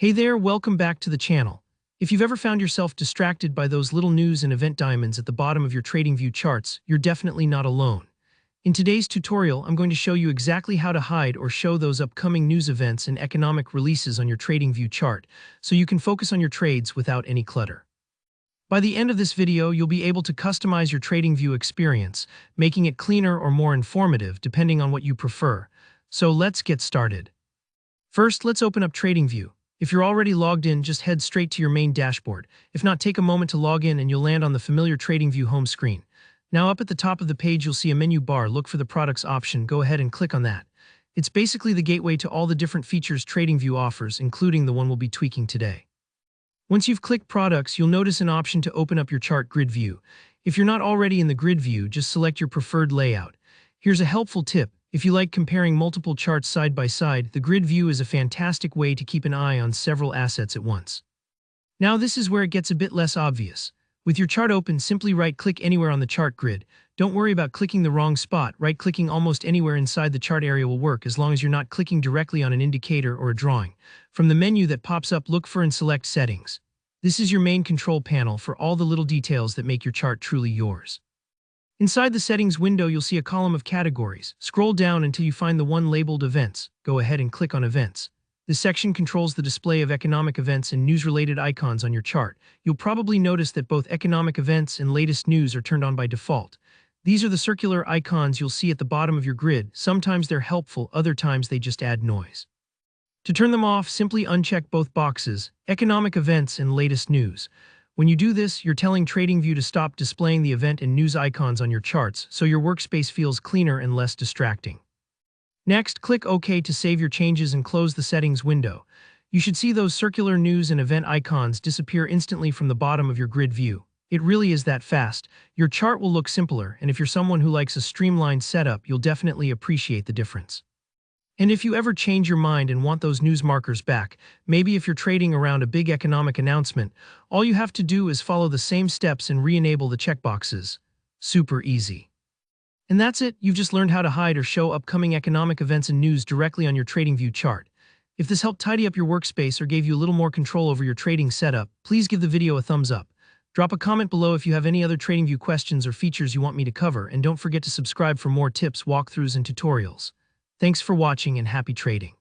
Hey there, welcome back to the channel. If you've ever found yourself distracted by those little news and event diamonds at the bottom of your TradingView charts, you're definitely not alone. In today's tutorial, I'm going to show you exactly how to hide or show those upcoming news events and economic releases on your TradingView chart, so you can focus on your trades without any clutter. By the end of this video, you'll be able to customize your TradingView experience, making it cleaner or more informative depending on what you prefer. So let's get started. First, let's open up TradingView. If you're already logged in, just head straight to your main dashboard. If not, take a moment to log in and you'll land on the familiar TradingView home screen. Now up at the top of the page, you'll see a menu bar. Look for the products option. Go ahead and click on that. It's basically the gateway to all the different features TradingView offers, including the one we'll be tweaking today. Once you've clicked products, you'll notice an option to open up your chart grid view. If you're not already in the grid view, just select your preferred layout. Here's a helpful tip. If you like comparing multiple charts side by side, the grid view is a fantastic way to keep an eye on several assets at once. Now this is where it gets a bit less obvious. With your chart open, simply right-click anywhere on the chart grid. Don't worry about clicking the wrong spot. Right-clicking almost anywhere inside the chart area will work as long as you're not clicking directly on an indicator or a drawing. From the menu that pops up, look for and select Settings. This is your main control panel for all the little details that make your chart truly yours. Inside the settings window, you'll see a column of categories. Scroll down until you find the one labeled Events. Go ahead and click on Events. This section controls the display of economic events and news-related icons on your chart. You'll probably notice that both economic events and latest news are turned on by default. These are the circular icons you'll see at the bottom of your grid. Sometimes they're helpful, other times they just add noise. To turn them off, simply uncheck both boxes, Economic Events and Latest News. When you do this, you're telling TradingView to stop displaying the event and news icons on your charts, so your workspace feels cleaner and less distracting. Next, click OK to save your changes and close the settings window. You should see those circular news and event icons disappear instantly from the bottom of your grid view. It really is that fast. Your chart will look simpler, and if you're someone who likes a streamlined setup, you'll definitely appreciate the difference. And if you ever change your mind and want those news markers back, maybe if you're trading around a big economic announcement, all you have to do is follow the same steps and re-enable the checkboxes. Super easy. And that's it. You've just learned how to hide or show upcoming economic events and news directly on your TradingView chart. If this helped tidy up your workspace or gave you a little more control over your trading setup, please give the video a thumbs up. Drop a comment below if you have any other TradingView questions or features you want me to cover, and don't forget to subscribe for more tips, walkthroughs, and tutorials. Thanks for watching and happy trading.